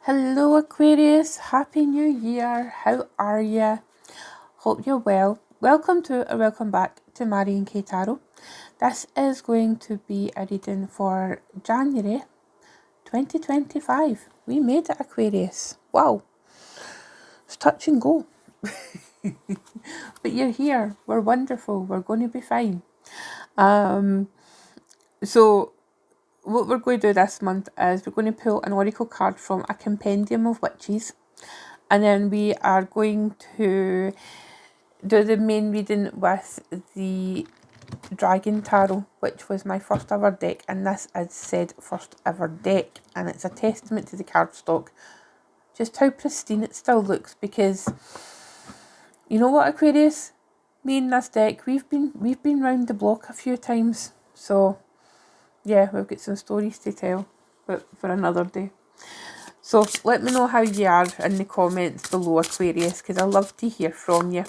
Hello Aquarius, Happy New Year, how are you? Hope you're well. Welcome back to Mary and Kay Tarot. This is going to be a reading for January 2025. We made it, Aquarius. Wow, it's touch and go. But you're here, we're wonderful, we're going to be fine. So what we're going to do this month is we're going to pull an oracle card from a compendium of witches, and then we are going to do the main reading with the Dragon Tarot, which was my first ever deck, and this is said first ever deck, and it's a testament to the cardstock, just how pristine it still looks. Because you know what, Aquarius, me and this deck, we've been round the block a few times, so yeah, we've got some stories to tell, but for another day. So let me know how you are in the comments below, Aquarius, because I love to hear from you.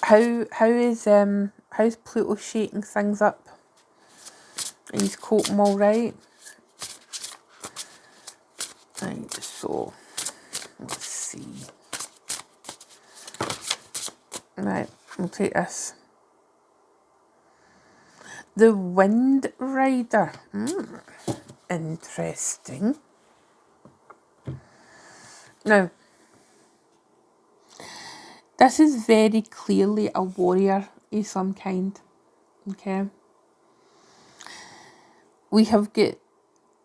How's Pluto shaking things up? He's coping all right. Right, so let's see. Right, we'll take this. The Wind Rider. Interesting. Now, this is very clearly a warrior of some kind. Okay. We have got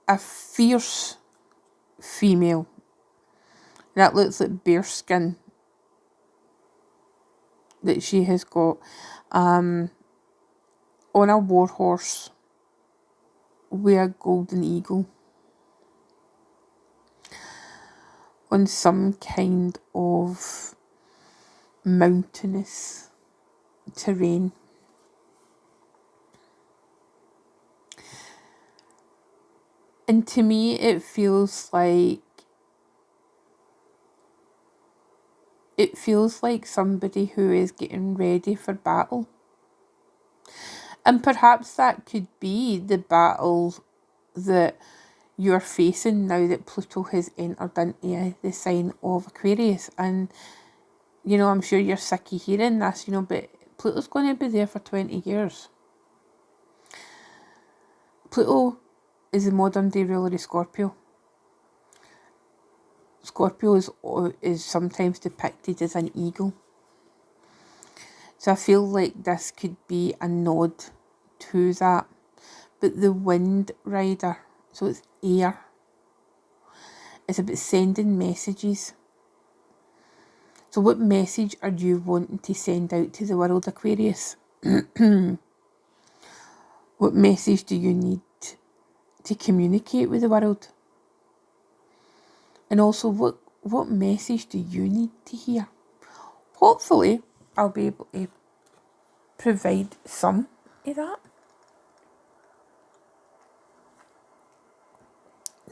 a fierce female that looks like bear skin that she has got on a war horse with a golden eagle on some kind of mountainous terrain. And to me it feels like somebody who is getting ready for battle. And perhaps that could be the battle that you're facing now that Pluto has entered into the sign of Aquarius. And, you know, I'm sure you're sick of hearing this, you know, but Pluto's going to be there for 20 years. Pluto is the modern day ruler of Scorpio. Scorpio is sometimes depicted as an eagle. So I feel like this could be a nod to that. But the Wind Rider, so it's air. It's about sending messages. So what message are you wanting to send out to the world, Aquarius? What message do you need to communicate with the world? And also, what message do you need to hear? Hopefully, I'll be able to provide some of that.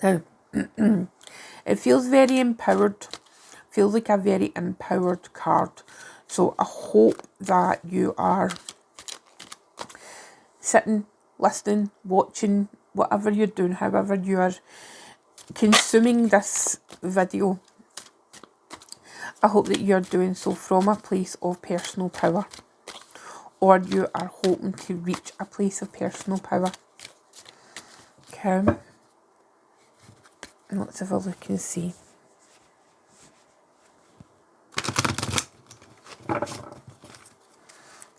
Now, it feels very empowered. Feels like a very empowered card. So I hope that you are sitting, listening, watching, whatever you're doing, however you are consuming this video. I hope that you're doing so from a place of personal power, or you are hoping to reach a place of personal power. Okay, let's have a look and see.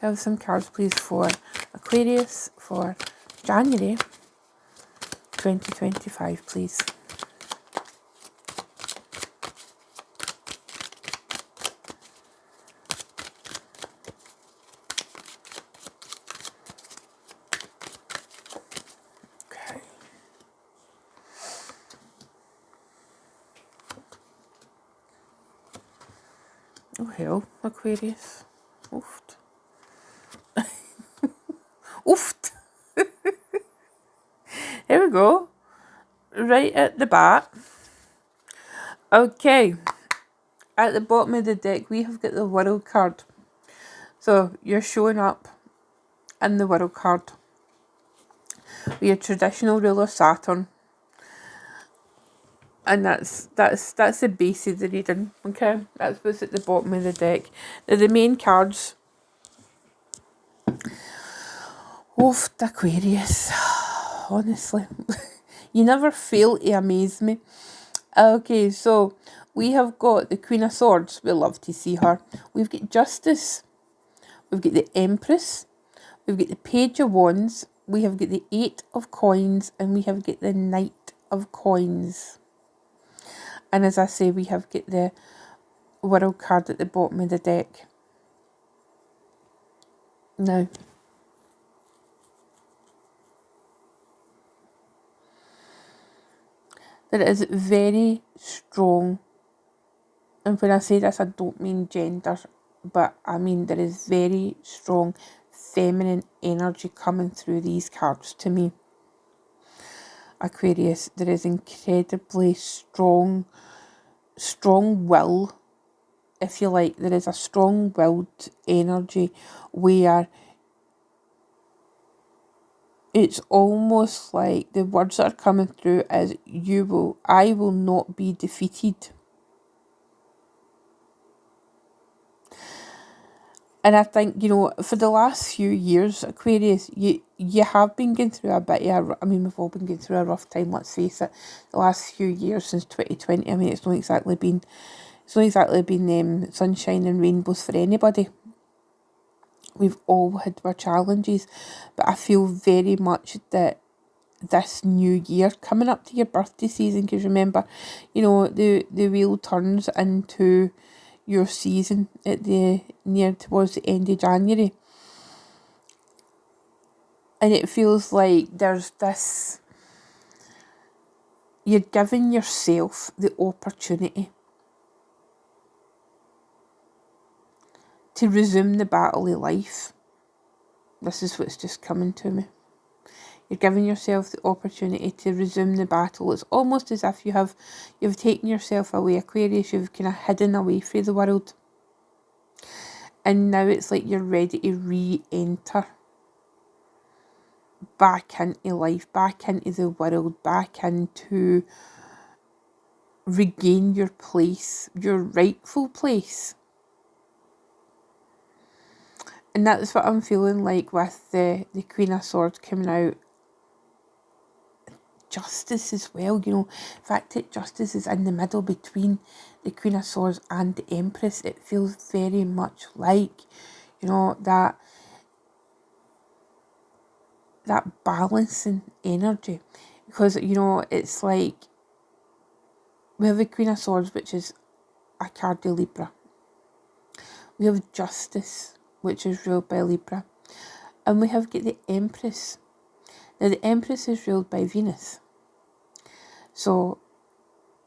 Have some cards, please, for Aquarius for January 2025, please. Okay. Oh, hell, Aquarius. Oofed. Oofed. Here we go. Right at the back. Okay. At the bottom of the deck, we have got the World card. So you're showing up in the World card with your traditional ruler Saturn. And that's the base of the reading, okay? That's what's at the bottom of the deck. Now the main cards of the Aquarius. Honestly. You never fail to amaze me. Okay, so we have got the Queen of Swords. We love to see her. We've got Justice. We've got the Empress. We've got the Page of Wands. We have got the Eight of Coins. And we have got the Knight of Coins. And as I say, we have got the World card at the bottom of the deck. Now, there is very strong, and when I say this, I don't mean gender, but I mean there is very strong feminine energy coming through these cards to me. Aquarius, there is incredibly strong will, if you like. There is a strong-willed energy where it's almost like the words that are coming through is I will not be defeated. And I think, you know, for the last few years, Aquarius, you have been going through a bit of we've all been going through a rough time, let's face it. The last few years since 2020, I mean, it's not exactly been sunshine and rainbows for anybody. We've all had our challenges, but I feel very much that this new year coming up to your birthday season, because remember, you know, the wheel turns into your season at the near towards the end of January, and it feels like there's this, you're giving yourself the opportunity to resume the battle of life. This is what's just coming to me. You're giving yourself the opportunity to resume the battle. It's almost as if you've taken yourself away, Aquarius. You've kind of hidden away from the world. And now it's like you're ready to re-enter back into life, back into the world, back into regain your place, your rightful place. And that's what I'm feeling like with the Queen of Swords coming out. Justice as well, you know. The fact that Justice is in the middle between the Queen of Swords and the Empress, it feels very much like, you know, that balancing energy. Because, you know, it's like we have the Queen of Swords, which is a card of Libra. We have Justice, which is ruled by Libra. And we have got the Empress. Now, the Empress is ruled by Venus. So,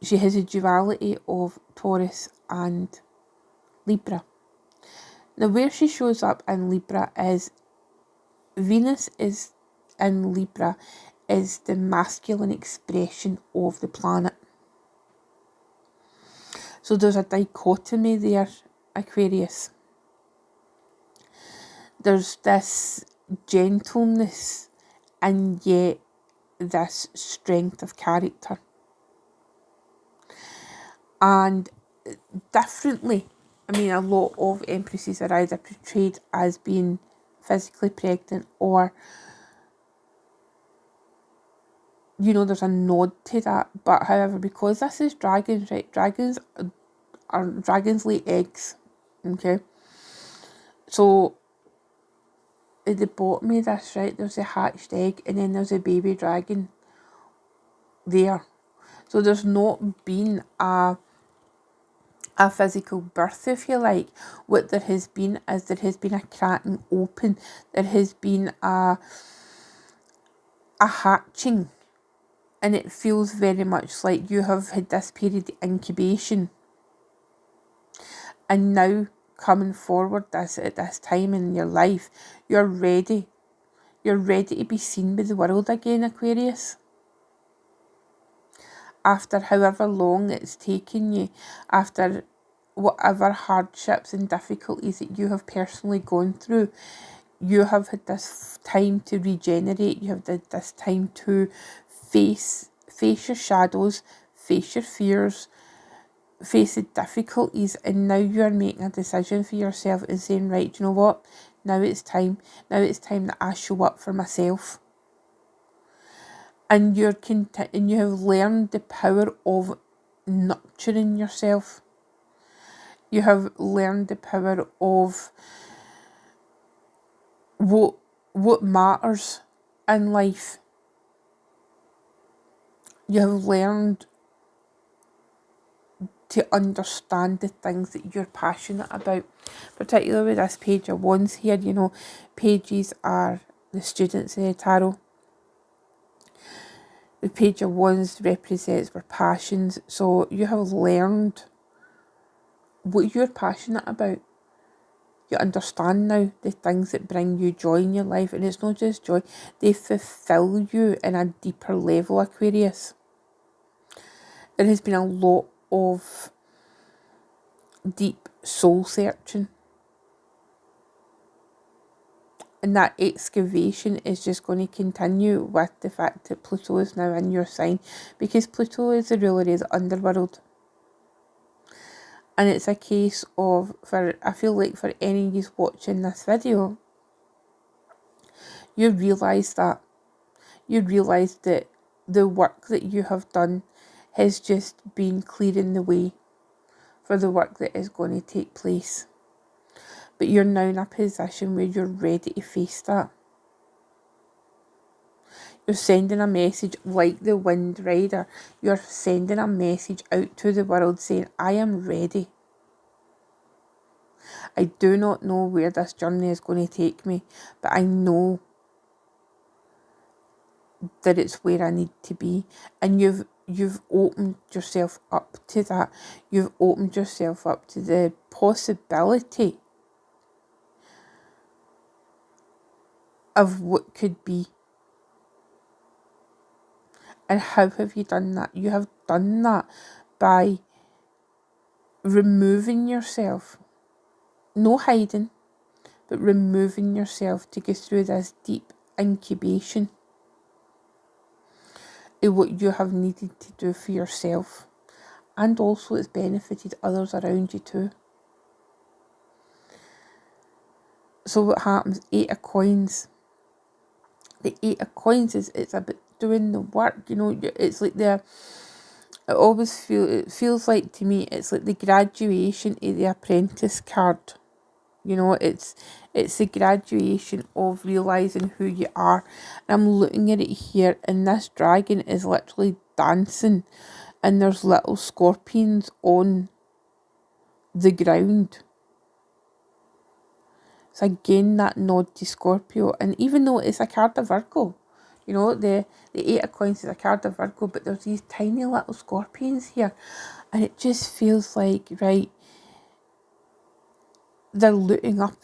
she has a duality of Taurus and Libra. Now, where she shows up in Libra is Venus is in Libra is the masculine expression of the planet. So there's a dichotomy there, Aquarius. There's this gentleness and yet this strength of character. And differently, I mean, a lot of empresses are either portrayed as being physically pregnant or, you know, there's a nod to that. But however, because this is dragons, right, dragons lay eggs, okay? So at the bottom of this, right, there's a hatched egg and then there's a baby dragon there. So there's not been a physical birth, if you like. What there has been is there has been a cracking open. There has been a hatching. And it feels very much like you have had this period of incubation. And now, coming forward at this time in your life, you're ready. You're ready to be seen by the world again, Aquarius. After however long it's taken you, after whatever hardships and difficulties that you have personally gone through, you have had this time to regenerate. You have had this time to face your shadows, face your fears, face the difficulties, and now you're making a decision for yourself and saying, right, do you know what? Now it's time. Now it's time that I show up for myself. And you have learned the power of nurturing yourself. You have learned the power of what matters in life. You have learned to understand the things that you're passionate about, particularly with this Page of Wands here. You know, pages are the students of the tarot. The Page of Wands represents our passions, so you have learned what you're passionate about. You understand now the things that bring you joy in your life, and it's not just joy, they fulfill you in a deeper level, Aquarius. There has been a lot of deep soul searching, and that excavation is just going to continue with the fact that Pluto is now in your sign, because Pluto is the ruler of the underworld. And it's a case of, I feel like for any of you watching this video, you realise that the work that you have done has just been clearing the way for the work that is going to take place. But you're now in a position where you're ready to face that. You're sending a message like the Wind Rider. You're sending a message out to the world saying, I am ready. I do not know where this journey is going to take me, but I know that it's where I need to be. And you've opened yourself up to that. You've opened yourself up to the possibility of what could be. And how have you done that? You have done that by removing yourself. No hiding, but removing yourself to go through this deep incubation of what you have needed to do for yourself. And also it's benefited others around you too. So what happens? 8 of Coins. The 8 of Coins it's about doing the work. You know, it's like it feels like to me it's like the graduation of the Apprentice card. You know, it's the graduation of realising who you are. And I'm looking at it here, and this dragon is literally dancing, and there's little scorpions on the ground. So again, that nod to Scorpio. And even though it's a card of Virgo, you know, the 8 of Coins is a card of Virgo, but there's these tiny little scorpions here. And it just feels like, right, they're looking up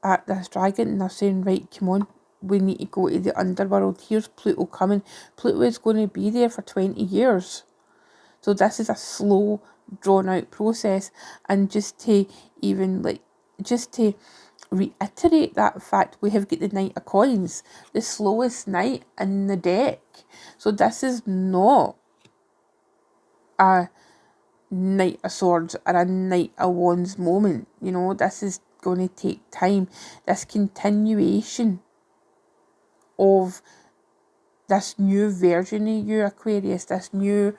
at this dragon and they're saying, right, come on, we need to go to the underworld. Here's Pluto coming. Pluto is going to be there for 20 years. So this is a slow, drawn out process. And just to reiterate that fact, we have got the Knight of Coins, the slowest knight in the deck. So this is not a Knight of Swords or a Knight of Wands moment. You know, this is going to take time. This continuation of this new version of you, Aquarius, this new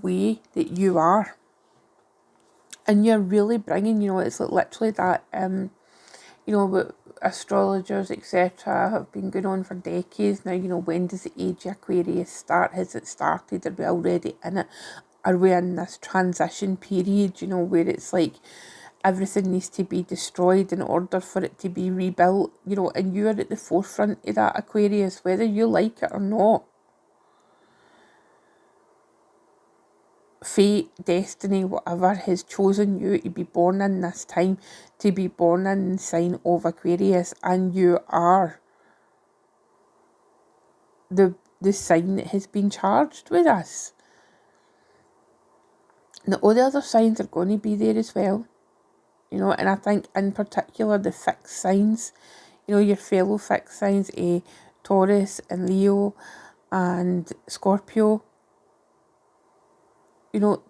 way that you are. And you're really bringing, you know, it's like literally that, you know, what astrologers, etc. have been going on for decades now. You know, when does the age of Aquarius start? Has it started? Are we already in it? Are we in this transition period, you know, where it's like everything needs to be destroyed in order for it to be rebuilt, you know, and you're at the forefront of that, Aquarius, whether you like it or not. Fate, destiny, whatever, has chosen you to be born in this time, to be born in the sign of Aquarius, and you are the sign that has been charged with this. Now, all the other signs are going to be there as well, you know, and I think in particular the fixed signs, you know, your fellow fixed signs, Taurus and Leo and Scorpio. You know,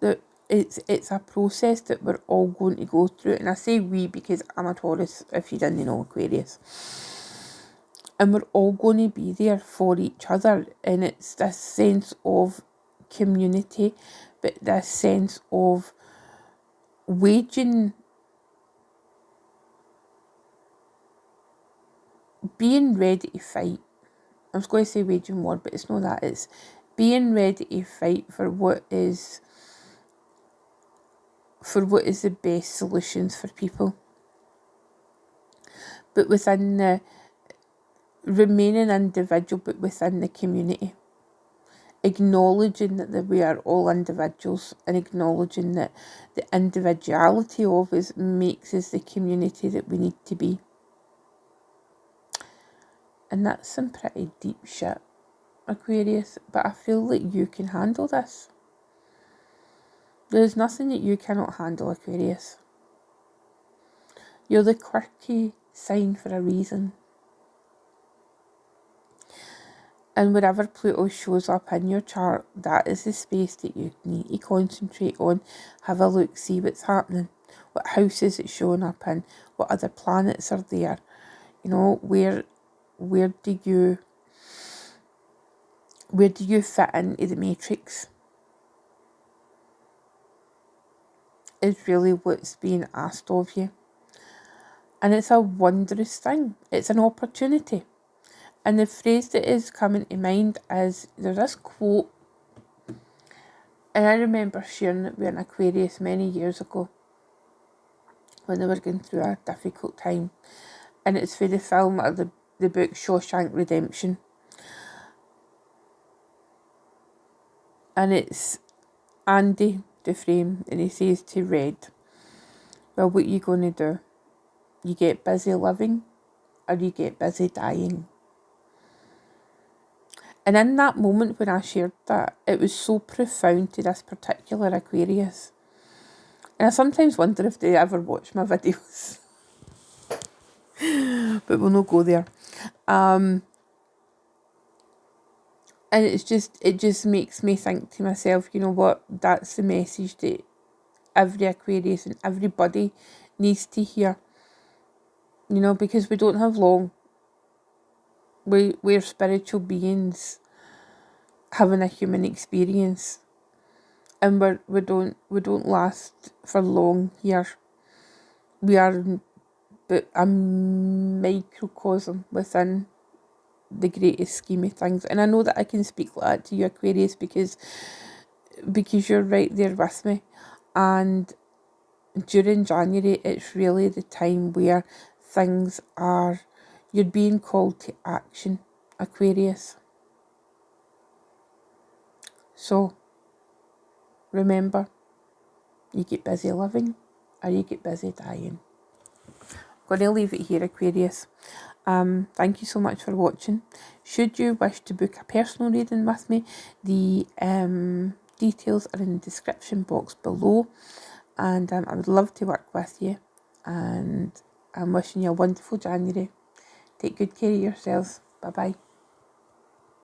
it's a process that we're all going to go through. And I say we because I'm a Taurus, if you didn't know, Aquarius. And we're all going to be there for each other. And it's this sense of community, but this sense of waging, being ready to fight. I was going to say waging war, but it's not that. It's being ready to fight for what is the best solutions for people. But within the remaining individual, but within the community. Acknowledging that we are all individuals, and acknowledging that the individuality of us makes us the community that we need to be. And that's some pretty deep shit, Aquarius, but I feel like you can handle this. There's nothing that you cannot handle, Aquarius. You're the quirky sign for a reason. And wherever Pluto shows up in your chart, that is the space that you need to concentrate on. Have a look, see what's happening. What house is it showing up in? What other planets are there? You know, where do you fit into the matrix? Is really what's being asked of you. And it's a wondrous thing. It's an opportunity. And the phrase that is coming to mind is, there's this quote, and I remember sharing it with an Aquarius many years ago when they were going through a difficult time. And it's for the film or the book Shawshank Redemption. And it's Andy Dufresne, and he says to Red, well, what are you going to do? You get busy living or you get busy dying? And in that moment when I shared that, it was so profound to this particular Aquarius. And I sometimes wonder if they ever watch my videos. But we'll not go there. And it just makes me think to myself, you know what, that's the message that every Aquarius and everybody needs to hear. You know, because we don't have long. We're spiritual beings having a human experience, and we don't last for long here. We are but a microcosm within the greatest scheme of things. And I know that I can speak like that to you, Aquarius, because you're right there with me. And during January, it's really the time where you're being called to action, Aquarius. So, remember, you get busy living or you get busy dying. I'm going to leave it here, Aquarius. Thank you so much for watching. Should you wish to book a personal reading with me, the details are in the description box below. And I would love to work with you. And I'm wishing you a wonderful January. Take good care of yourselves. Bye-bye.